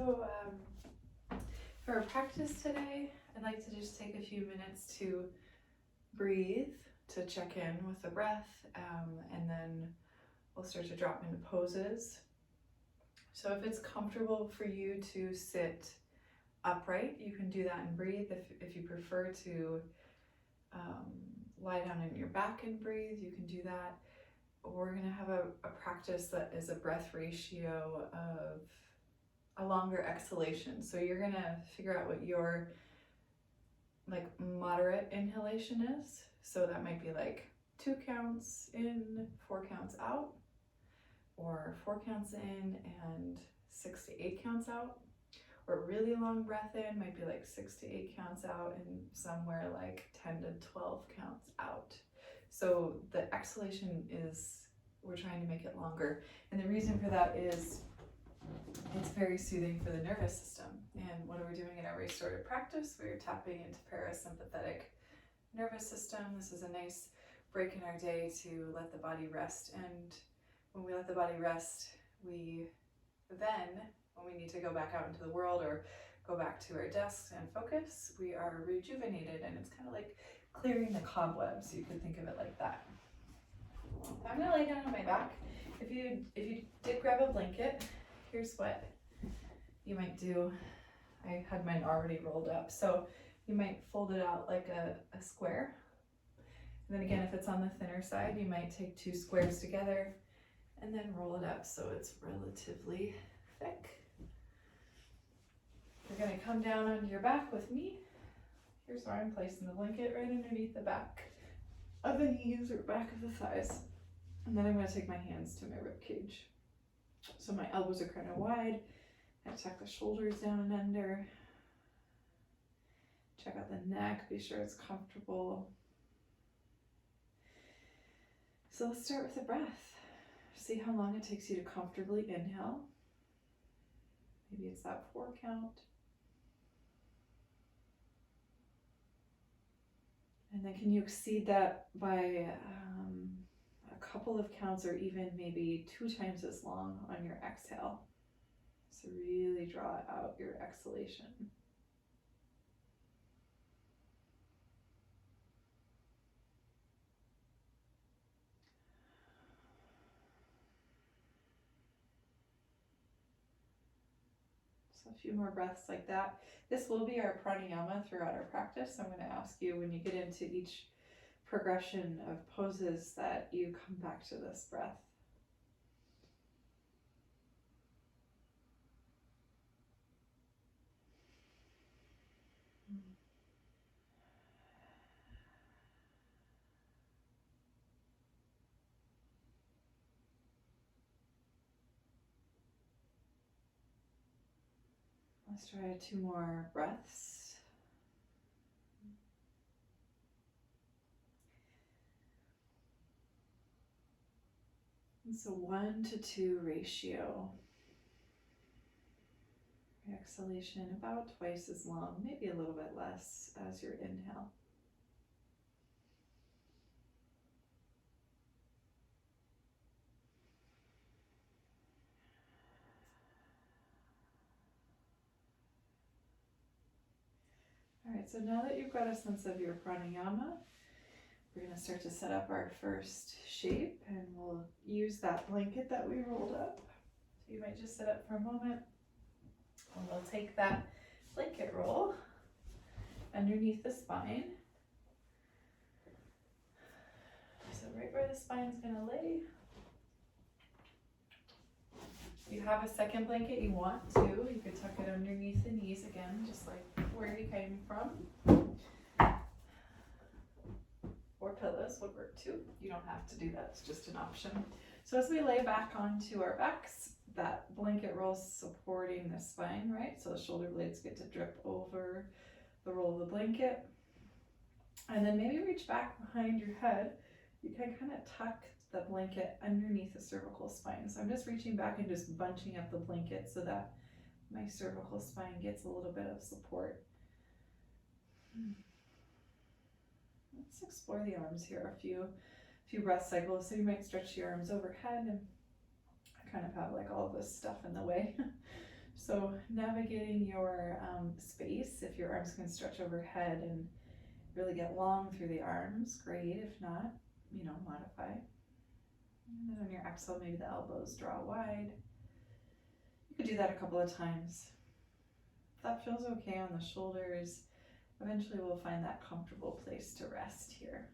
So for our practice today, I'd like to just take a few minutes to breathe, to check in with the breath, and then we'll start to drop into poses. So if it's comfortable for you to sit upright, you can do that and breathe. If you prefer to lie down on your back and breathe, you can do that. We're going to have a practice that is a breath ratio of a longer exhalation. So you're going to figure out what your like moderate inhalation is. So that might be like 2 counts in, 4 counts out, or 4 counts in and 6 to 8 counts out. Or a really long breath in might be like 6 to 8 counts out, and somewhere like 10 to 12 counts out. So the exhalation is, we're trying to make it longer. And the reason for that is it's very soothing for the nervous system. And what are we doing in our restorative practice? We're tapping into parasympathetic nervous system. This is a nice break in our day to let the body rest. And when we let the body rest, we then, when we need to go back out into the world or go back to our desks and focus, we are rejuvenated, and it's kind of like clearing the cobwebs. You could think of it like that. I'm gonna lay down on my back. If you did grab a blanket, here's what you might do. I had mine already rolled up, so you might fold it out like a square. And then again, if it's on the thinner side, you might take 2 squares together and then roll it up so it's relatively thick. You're gonna come down onto your back with me. Here's where I'm placing the blanket, right underneath the back of the knees or back of the thighs. And then I'm gonna take my hands to my rib cage. So my elbows are kind of wide. I tuck the shoulders down and under. Check out the neck, be sure it's comfortable. So let's start with the breath. See how long it takes you to comfortably inhale. Maybe it's that 4 count. And then can you exceed that by a couple of counts, or even maybe 2 times as long on your exhale? So really draw out your exhalation. So a few more breaths like that. This will be our pranayama throughout our practice. I'm going to ask you, when you get into each progression of poses, that you come back to this breath. Let's try 2 more breaths. And so 1 to 2 ratio. Exhalation about twice as long, maybe a little bit less as your inhale. All right, so now that you've got a sense of your pranayama, we're going to start to set up our first shape, and we'll use that blanket that we rolled up. So you might just sit up for a moment, and we'll take that blanket roll underneath the spine. So right where the spine's going to lay. If you have a second blanket you want to, you could tuck it underneath the knees again, just like where you came from. Or pillows would work too. You don't have to do that, it's just an option. So as we lay back onto our backs, that blanket roll is supporting the spine, right? So the shoulder blades get to drip over the roll of the blanket. And then maybe reach back behind your head. You can kind of tuck the blanket underneath the cervical spine. So I'm just reaching back and just bunching up the blanket so that my cervical spine gets a little bit of support. Let's explore the arms here, a few breath cycles. So you might stretch your arms overhead and kind of have like all this stuff in the way. So navigating your space, if your arms can stretch overhead and really get long through the arms, great. If not, modify. And then on your exhale, maybe the elbows draw wide. You could do that a couple of times. If that feels okay on the shoulders, eventually we'll find that comfortable place to rest here.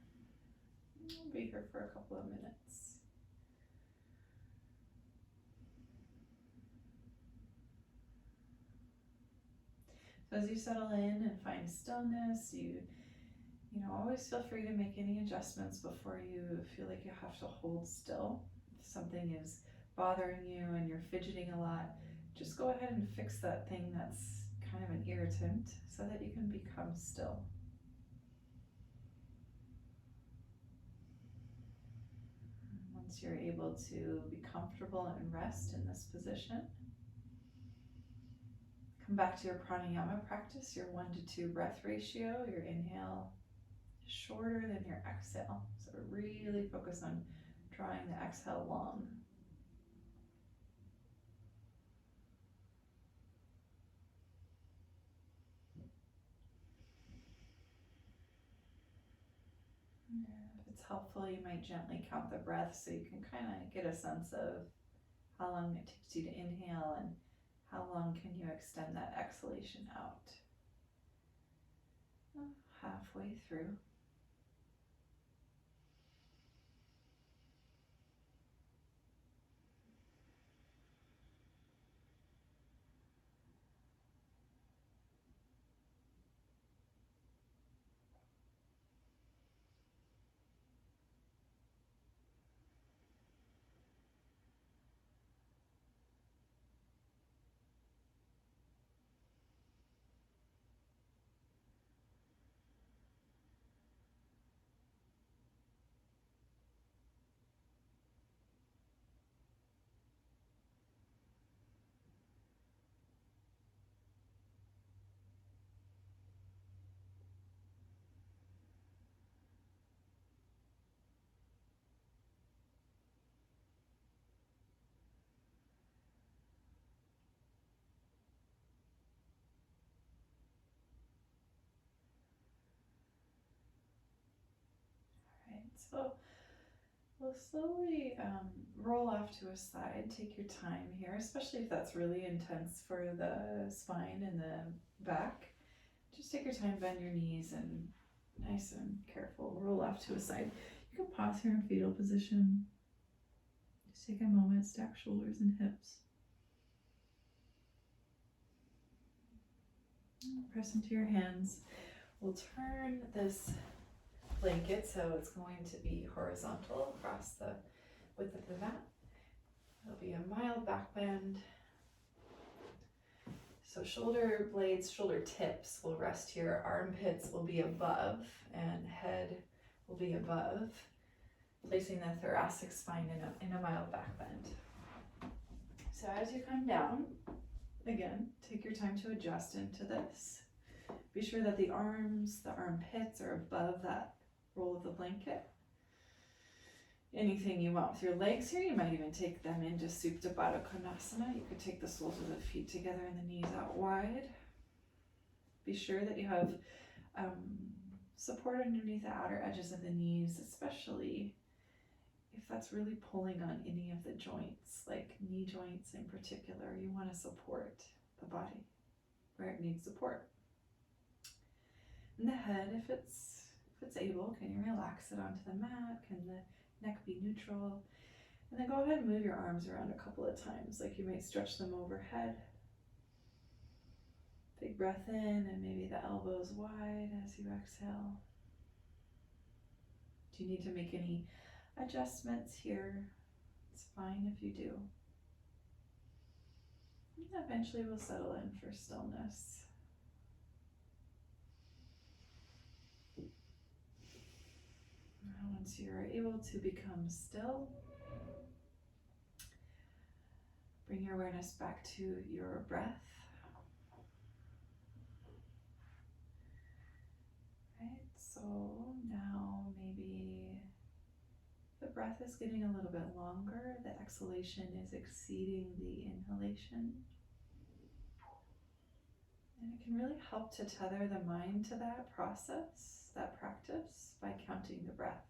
We'll be here for a couple of minutes. So as you settle in and find stillness, you always feel free to make any adjustments before you feel like you have to hold still. If something is bothering you and you're fidgeting a lot, just go ahead and fix that thing that's kind of an irritant so that you can become still. Once you're able to be comfortable and rest in this position, come back to your pranayama practice, your 1 to 2 breath ratio, your inhale shorter than your exhale. So really focus on drawing the exhale long. If it's helpful, you might gently count the breath so you can kind of get a sense of how long it takes you to inhale and how long can you extend that exhalation out. Halfway through. So we'll slowly roll off to a side. Take your time here, especially if that's really intense for the spine and the back. Just take your time, bend your knees, and nice and careful, roll off to a side. You can pause here in fetal position. Just take a moment, stack shoulders and hips. Press into your hands. We'll turn this blanket so it's going to be horizontal across the width of the mat. It'll be a mild back bend. So shoulder blades, shoulder tips will rest here, armpits will be above, and head will be above, placing the thoracic spine in a mild back bend. So as you come down, again, take your time to adjust into this. Be sure that the arms, the armpits are above that roll of the blanket. Anything you want with your legs here, you might even take them into Supta Baddha Konasana. You could take the soles of the feet together and the knees out wide. Be sure that you have support underneath the outer edges of the knees, especially if that's really pulling on any of the joints, like knee joints in particular. You want to support the body where it needs support. And the head, if it's able, can you relax it onto the mat? Can the neck be neutral? And then go ahead and move your arms around a couple of times, like you might stretch them overhead. Big breath in, and maybe the elbows wide as you exhale. Do you need to make any adjustments here? It's fine if you do. And eventually we'll settle in for stillness. Once you're able to become still, bring your awareness back to your breath. Right, so now maybe the breath is getting a little bit longer. The exhalation is exceeding the inhalation. And it can really help to tether the mind to that process, that practice, by counting the breath.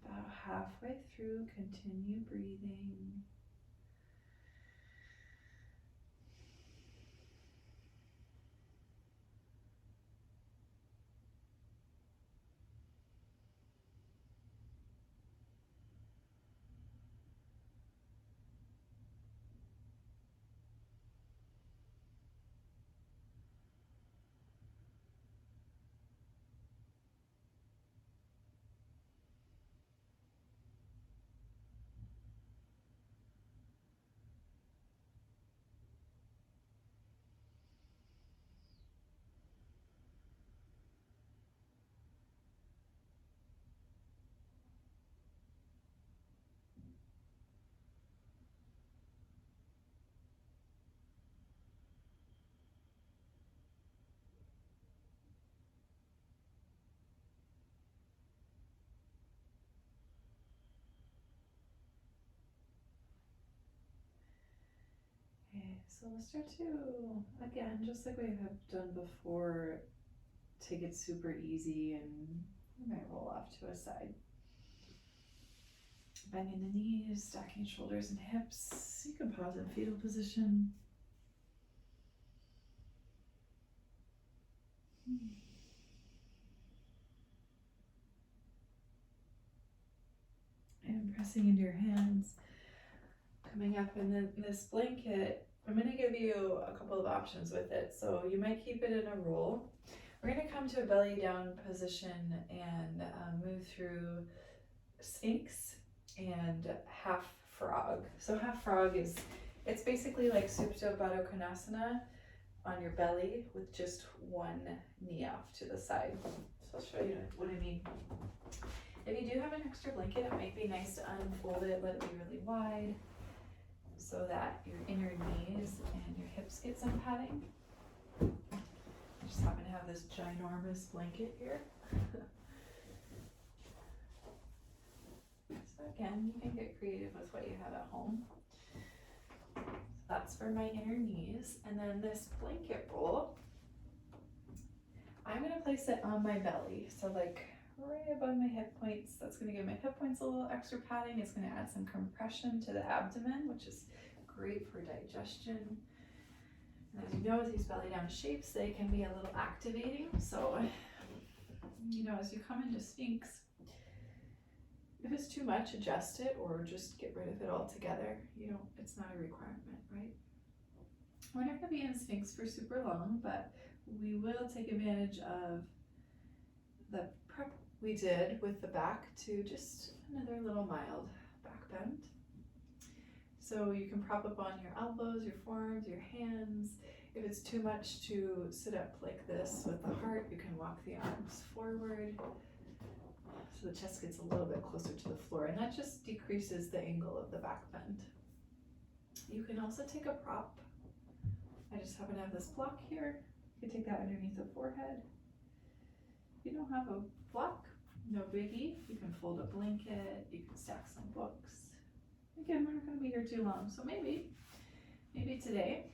About halfway through, continue breathing. Okay, so we'll start to, again, just like we have done before, take it super easy, and you might roll off to a side. Bending the knees, stacking shoulders and hips. You can pause in fetal position. And pressing into your hands. Coming up in this blanket, I'm going to give you a couple of options with it. So you might keep it in a roll. We're going to come to a belly down position and move through Sphinx and half frog. So half frog it's basically like Supta Baddha Konasana on your belly with just one knee off to the side. So I'll show you what I mean. If you do have an extra blanket, it might be nice to unfold it, let it be really wide so that your inner knees and your hips get some padding. I just happen to have this ginormous blanket here. So again, you can get creative with what you have at home. So that's for my inner knees. And then this blanket roll, I'm gonna place it on my belly. So like right above my hip points. That's gonna give my hip points a little extra padding. It's gonna add some compression to the abdomen, which is great for digestion. And as you know, with these belly down shapes, they can be a little activating. So, you know, as you come into Sphinx, if it's too much, adjust it or just get rid of it altogether. You know, it's not a requirement, right? We're not gonna be in Sphinx for super long, but we will take advantage of the prep we did with the back to just another little mild back bend. So you can prop up on your elbows, your forearms, your hands. If it's too much to sit up like this with the heart, you can walk the arms forward so the chest gets a little bit closer to the floor, and that just decreases the angle of the back bend. You can also take a prop. I just happen to have this block here. You can take that underneath the forehead. If you don't have a block, no biggie. You can fold a blanket, you can stack some books. Again, we're not going to be here too long, so maybe today,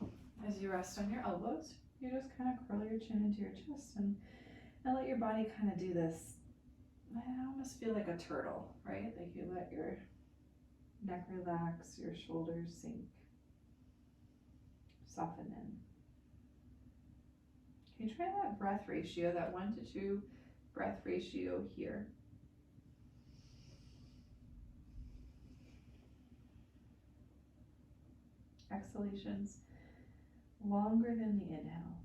as you rest on your elbows, you just kind of curl your chin into your chest and let your body kind of do this. I almost feel like a turtle, right? Like you let your neck relax, your shoulders sink, soften in. Can you try that breath ratio, that 1 to 2 breath ratio here? Exhalations longer than the inhale.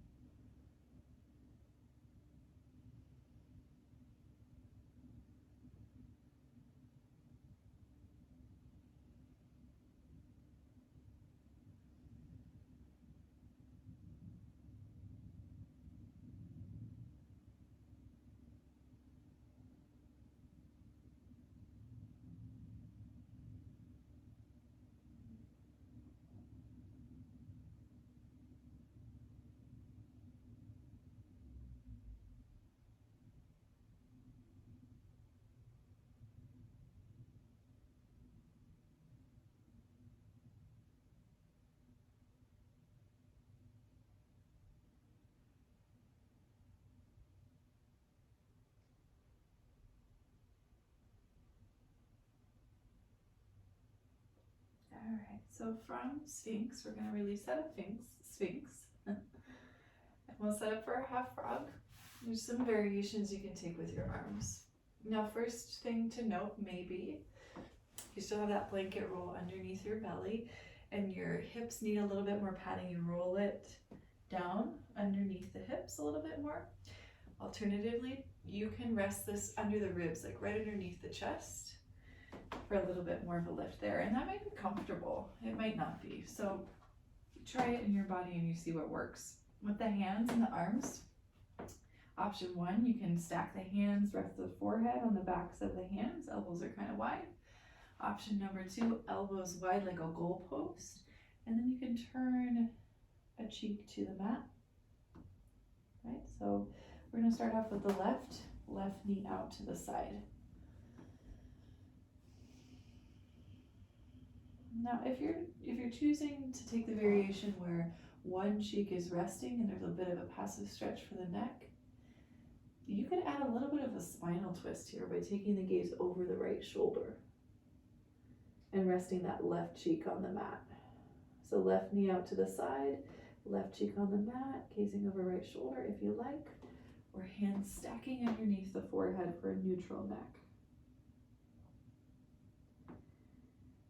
right, so from Sphinx, we're going to release out of Sphinx. And we'll set up for our half frog. There's some variations you can take with your arms. Now, first thing to note, maybe you still have that blanket roll underneath your belly and your hips need a little bit more padding. You roll it down underneath the hips a little bit more. Alternatively, you can rest this under the ribs, like right underneath the chest, for a little bit more of a lift there. And that might be comfortable. It might not be. So try it in your body and you see what works. With the hands and the arms, option one, you can stack the hands, rest the forehead on the backs of the hands. Elbows are kind of wide. Option number two, elbows wide like a goalpost. And then you can turn a cheek to the mat. Right, so we're going to start off with the left knee out to the side. Now, if you're choosing to take the variation where one cheek is resting and there's a bit of a passive stretch for the neck, you could add a little bit of a spinal twist here by taking the gaze over the right shoulder and resting that left cheek on the mat. So left knee out to the side, left cheek on the mat, gazing over right shoulder if you like, or hands stacking underneath the forehead for a neutral neck.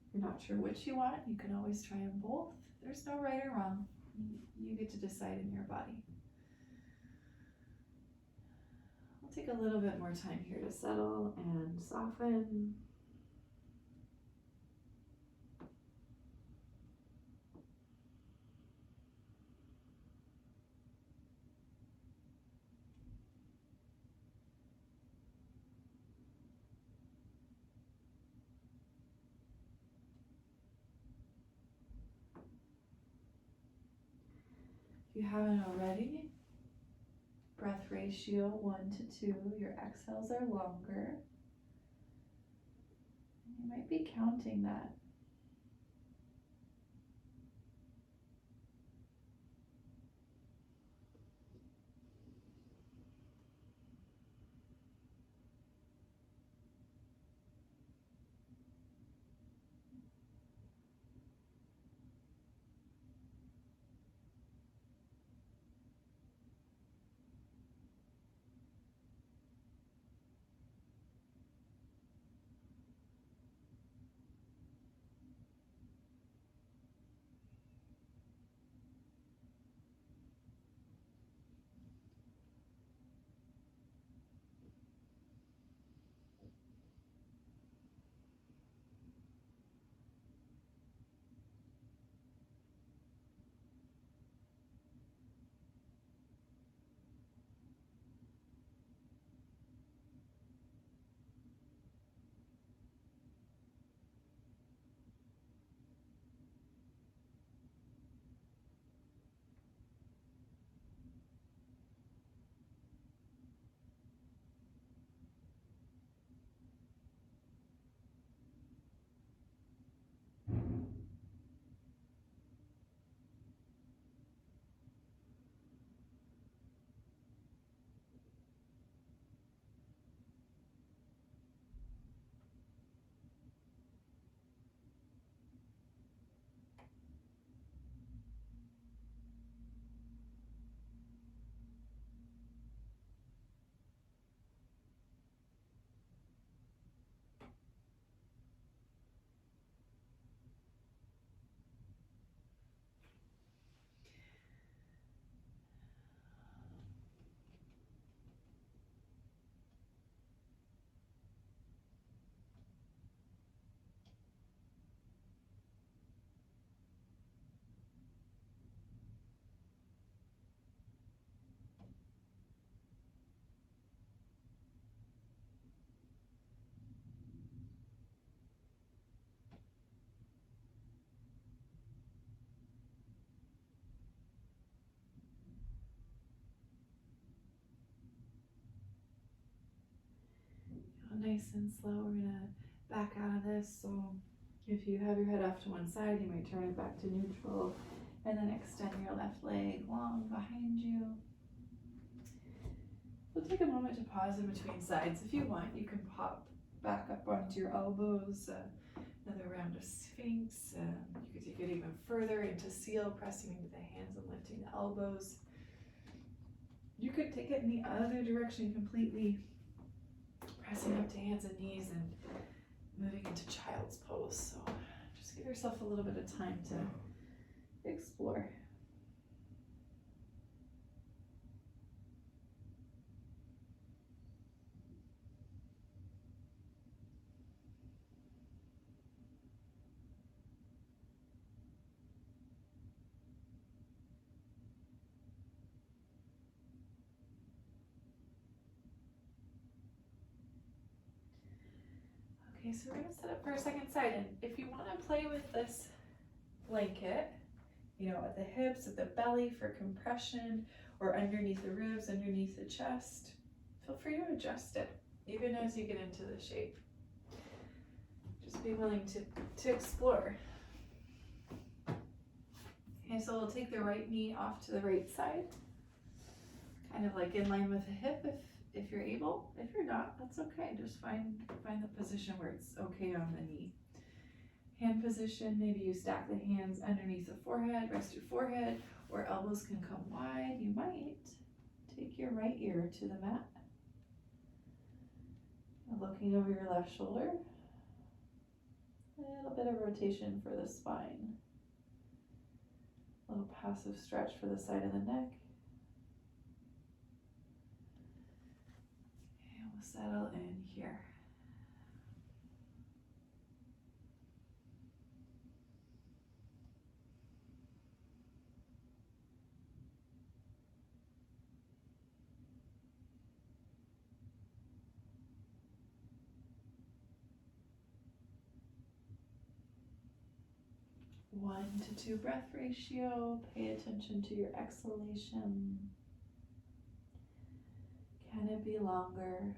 If you're not sure which you want, you can always try them both. There's no right or wrong. You get to decide in your body. We'll take a little bit more time here to settle and soften. If you haven't already, breath ratio 1 to 2, your exhales are longer. You might be counting that. Nice and slow. We're gonna back out of this. So if you have your head off to one side, you might turn it back to neutral and then extend your left leg long behind you. We'll take a moment to pause in between sides. If you want, you can pop back up onto your elbows, Another round of Sphinx. You could take it even further into Seal, pressing into the hands and lifting the elbows. You could take it in the other direction completely, pressing up to hands and knees and moving into Child's Pose. So just give yourself a little bit of time to explore. Okay, so we're gonna set up for our second side, and if you wanna play with this blanket, you know, at the hips, at the belly for compression, or underneath the ribs, underneath the chest, feel free to adjust it, even as you get into the shape. Just be willing to explore. Okay, so we'll take the right knee off to the right side, kind of like in line with the hip if you're able. If you're not, that's okay. Just find the position where it's okay on the knee. Hand position, maybe you stack the hands underneath the forehead, rest your forehead, or elbows can come wide. You might take your right ear to the mat. Looking over your left shoulder. A little bit of rotation for the spine. A little passive stretch for the side of the neck. And we'll settle in here. One to two breath ratio. Pay attention to your exhalation. Can it be longer?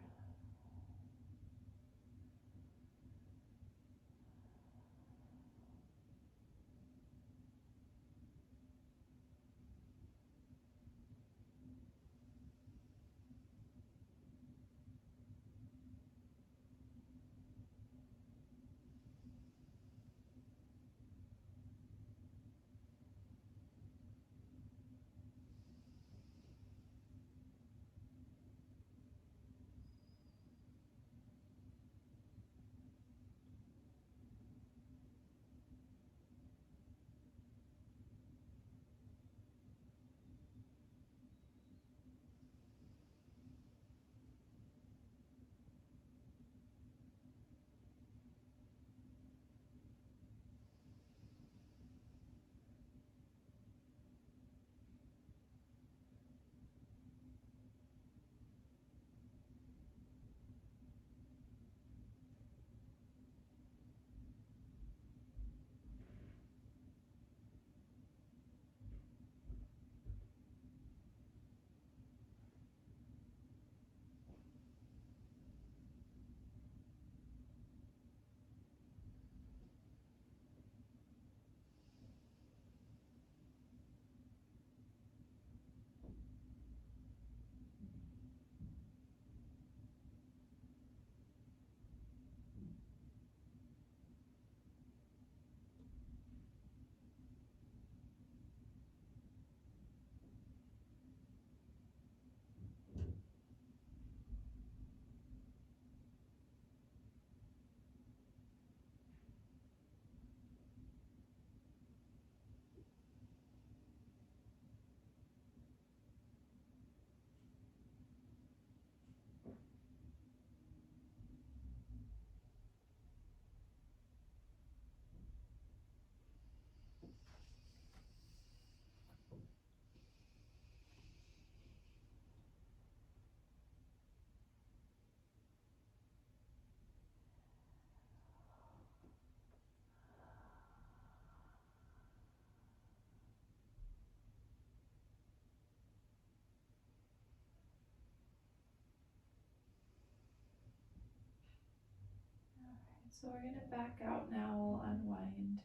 So we're going to back out now. We'll unwind.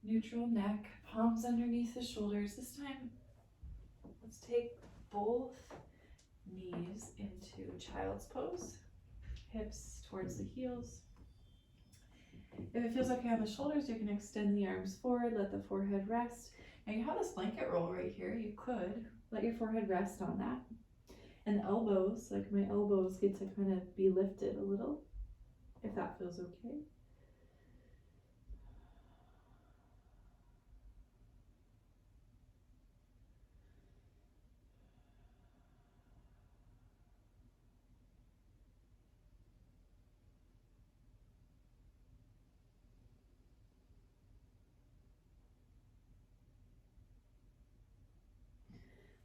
Neutral neck, palms underneath the shoulders. This time, let's take both knees into Child's Pose. Hips towards the heels. If it feels okay on the shoulders, you can extend the arms forward, let the forehead rest. And you have this blanket roll right here. You could let your forehead rest on that. And the elbows, like my elbows, get to kind of be lifted a little, if that feels okay.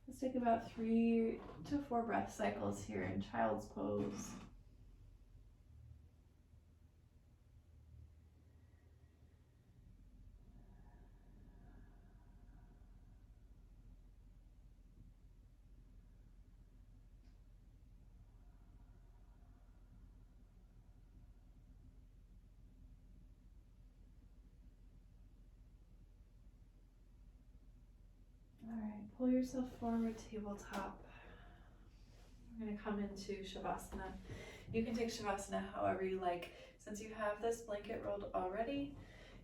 Let's take about 3 to 4 breath cycles here in child's pose. All right, pull yourself forward, tabletop. We're going to come into Shavasana. You can take Shavasana however you like. Since you have this blanket rolled already,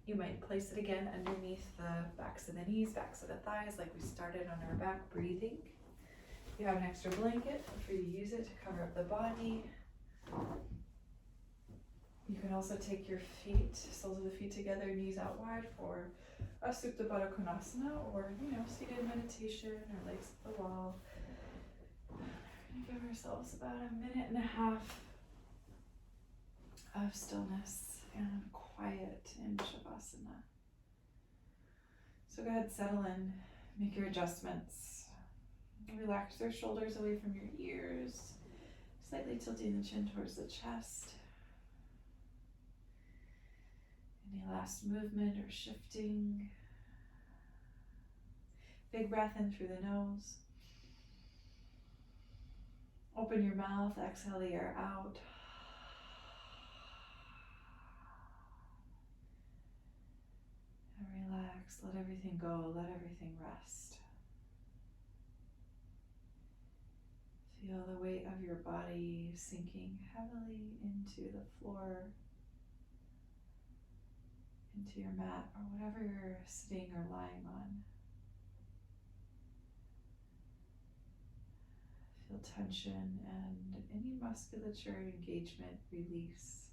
you might place it again underneath the backs of the knees, backs of the thighs, like we started on our back breathing. You have an extra blanket, feel free to use it to cover up the body. You can also take your feet, soles of the feet together, knees out wide for a Supta Baddha Konasana, or seated meditation or legs at the wall. We're gonna give ourselves about 1.5 minutes of stillness and quiet in Shavasana. So go ahead, settle in, make your adjustments. Relax your shoulders away from your ears, slightly tilting the chin towards the chest. Any last movement or shifting? Big breath in through the nose. Open your mouth, exhale the air out. And relax, let everything go, let everything rest. Feel the weight of your body sinking heavily into the floor, into your mat, or whatever you're sitting or lying on. Feel tension and any musculature engagement release,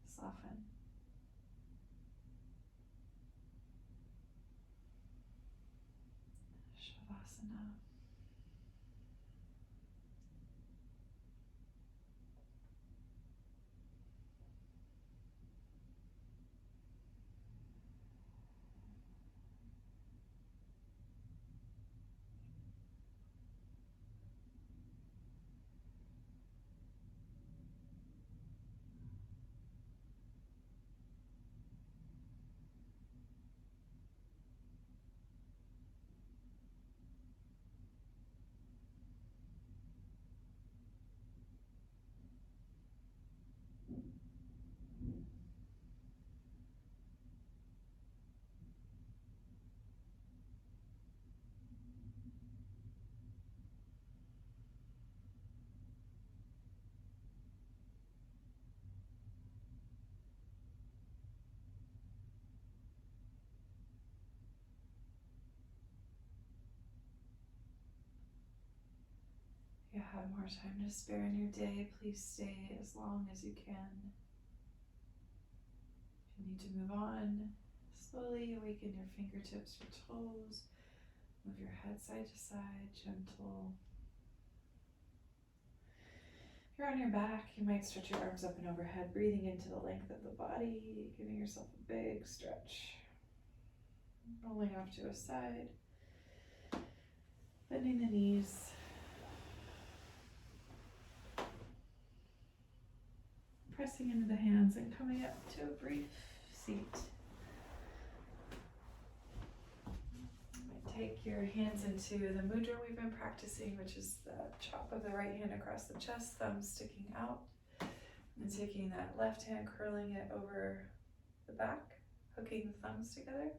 soften. Shavasana. If you have more time to spare in your day, please stay as long as you can. If you need to move on, slowly awaken your fingertips, your toes. Move your head side to side, gentle. If you're on your back, you might stretch your arms up and overhead, breathing into the length of the body, giving yourself a big stretch. Rolling off to a side, bending the knees. Pressing into the hands and coming up to a brief seat. Take your hands into the mudra we've been practicing, which is the chop of the right hand across the chest, thumb sticking out. And taking that left hand, curling it over the back, hooking the thumbs together.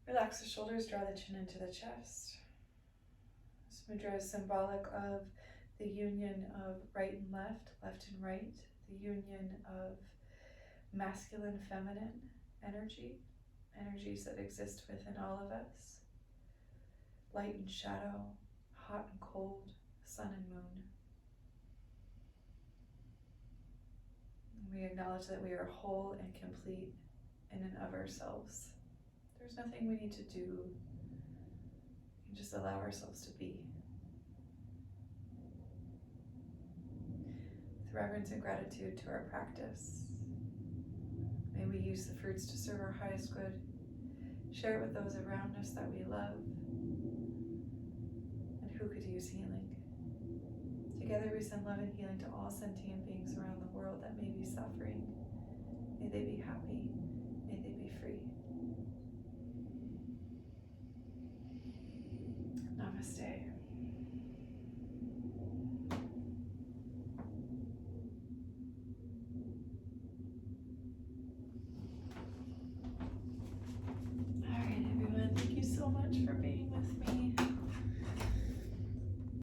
Relax the shoulders, draw the chin into the chest. This mudra is symbolic of the union of right and left and right, the union of masculine, feminine energies that exist within all of us, light and shadow, hot and cold, sun and moon. We acknowledge that we are whole and complete in and of ourselves. There's nothing we need to do. We can just allow ourselves to be. With reverence and gratitude to our practice, may we use the fruits to serve our highest good, share it with those around us that we love, and who could use healing. Together we send love and healing to all sentient beings around the world that may be suffering. May they be happy.